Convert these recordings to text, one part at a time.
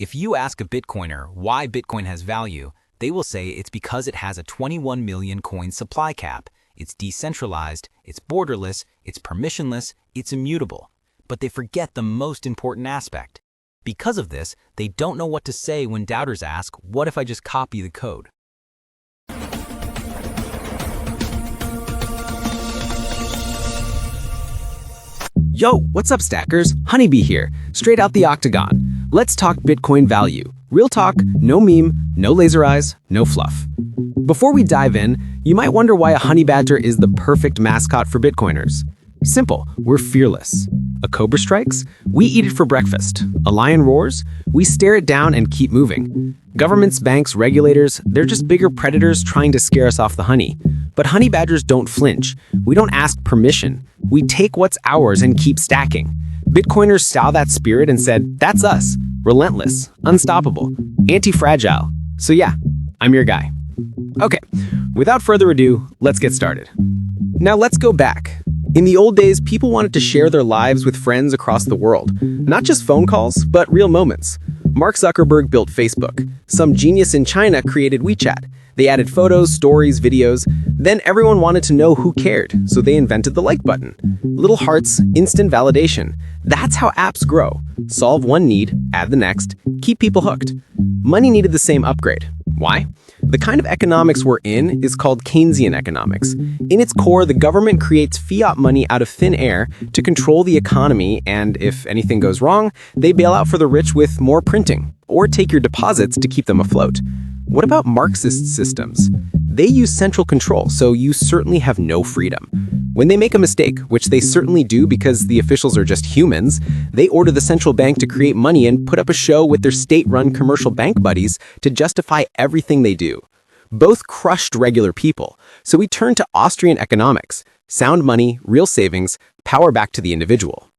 If you ask a Bitcoiner why Bitcoin has value, they will say it's because it has a 21 million coin supply cap. It's decentralized, it's borderless, it's permissionless, it's immutable. But they forget the most important aspect. Because of this, they don't know what to say when doubters ask, what if I just copy the code? Yo, what's up, stackers? Honeybee here, straight out the octagon. Let's talk Bitcoin value. Real talk, no meme, no laser eyes, no fluff. Before we dive in, you might wonder why a honey badger is the perfect mascot for Bitcoiners. Simple, we're fearless. A cobra strikes, we eat it for breakfast. A lion roars, we stare it down and keep moving. Governments, banks, regulators, they're just bigger predators trying to scare us off the honey. But honey badgers don't flinch. We don't ask permission. We take what's ours and keep stacking. Bitcoiners saw that spirit and said, that's us. Relentless, unstoppable, anti-fragile. So yeah, I'm your guy. Okay, without further ado, let's get started. Now let's go back. In the old days, people wanted to share their lives with friends across the world. Not just phone calls, but real moments. Mark Zuckerberg built Facebook. Some genius in China created WeChat. They added photos, stories, videos. Then everyone wanted to know who cared, so they invented the like button. Little hearts, instant validation. That's how apps grow. Solve one need, add the next, keep people hooked. Money needed the same upgrade. Why? The kind of economics we're in is called Keynesian economics. In its core, the government creates fiat money out of thin air to control the economy, and if anything goes wrong, they bail out for the rich with more printing, or take your deposits to keep them afloat. What about Marxist systems? They use central control, so you certainly have no freedom. When they make a mistake, which they certainly do because the officials are just humans, they order the central bank to create money and put up a show with their state-run commercial bank buddies to justify everything they do. Both crushed regular people, so we turn to Austrian economics. Sound money, real savings, power back to the individual.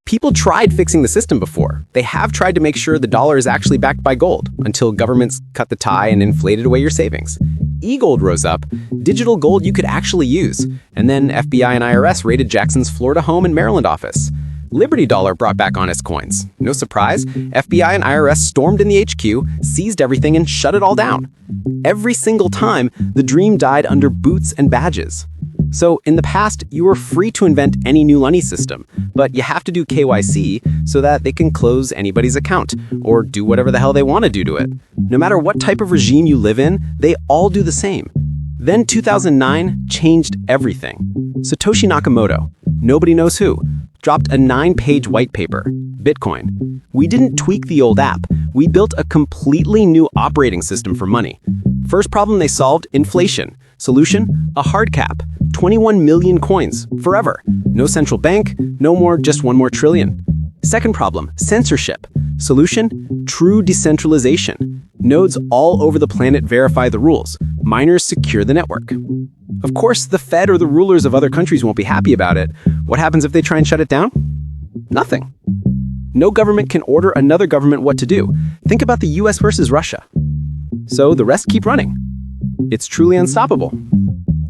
People tried fixing the system before. They have tried to make sure the dollar is actually backed by gold, until governments cut the tie and inflated away your savings. E-gold rose up, digital gold you could actually use, and then FBI and IRS raided Jackson's Florida home and Maryland office. Liberty Dollar brought back honest coins. No surprise, FBI and IRS stormed in the HQ, seized everything, and shut it all down. Every single time, the dream died under boots and badges. So in the past, you were free to invent any new money system, but you have to do KYC so that they can close anybody's account or do whatever the hell they want to do to it. No matter what type of regime you live in, they all do the same. Then 2009 changed everything. Satoshi Nakamoto, nobody knows who, dropped a 9-page white paper, Bitcoin. We didn't tweak the old app. We built a completely new operating system for money. First problem they solved, inflation. Solution, a hard cap. 21 million coins, forever. No central bank, no more, just one more trillion. Second problem, censorship. Solution, true decentralization. Nodes all over the planet verify the rules. Miners secure the network. Of course, the Fed or the rulers of other countries won't be happy about it. What happens if they try and shut it down? Nothing. No government can order another government what to do. Think about the US versus Russia. So the rest keep running. It's truly unstoppable.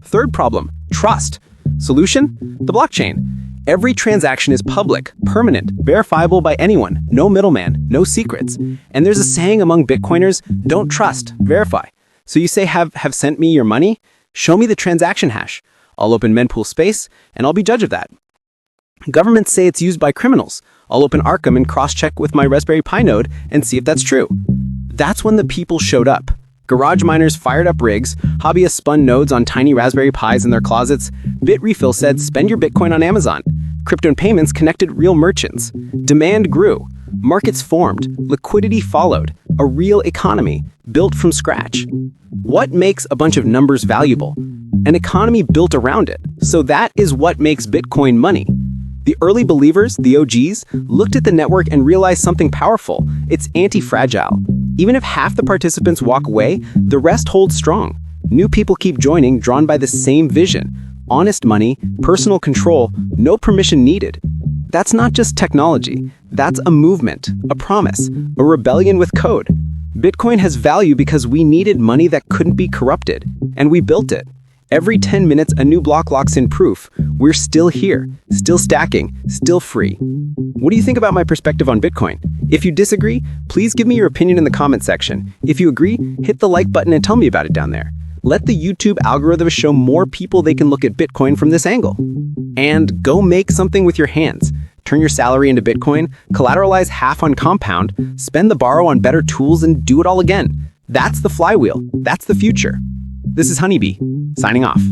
Third problem, trust. Solution, the blockchain. Every transaction is public, permanent, verifiable by anyone, no middleman, no secrets. And there's a saying among Bitcoiners, don't trust, verify. So you say, have sent me your money? Show me the transaction hash. I'll open Mempool Space, and I'll be judge of that. Governments say it's used by criminals. I'll open Arkham and cross-check with my Raspberry Pi node and see if that's true. That's when the people showed up. Garage miners fired up rigs, hobbyists spun nodes on tiny Raspberry Pis in their closets, Bitrefill said spend your Bitcoin on Amazon, crypto and payments connected real merchants. Demand grew, markets formed, liquidity followed, a real economy built from scratch. What makes a bunch of numbers valuable? An economy built around it. So that is what makes Bitcoin money. The early believers, the OGs, looked at the network and realized something powerful. It's anti-fragile. Even if half the participants walk away, the rest hold strong. New people keep joining, drawn by the same vision. Honest money, personal control, no permission needed. That's not just technology. That's a movement, a promise, a rebellion with code. Bitcoin has value because we needed money that couldn't be corrupted, and we built it. Every 10 minutes, a new block locks in proof. We're still here, still stacking, still free. What do you think about my perspective on Bitcoin? If you disagree, please give me your opinion in the comment section. If you agree, hit the like button and tell me about it down there. Let the YouTube algorithm show more people they can look at Bitcoin from this angle. And go make something with your hands. Turn your salary into Bitcoin, collateralize half on Compound, spend the borrow on better tools, and do it all again. That's the flywheel. That's the future. This is Honeybee, signing off.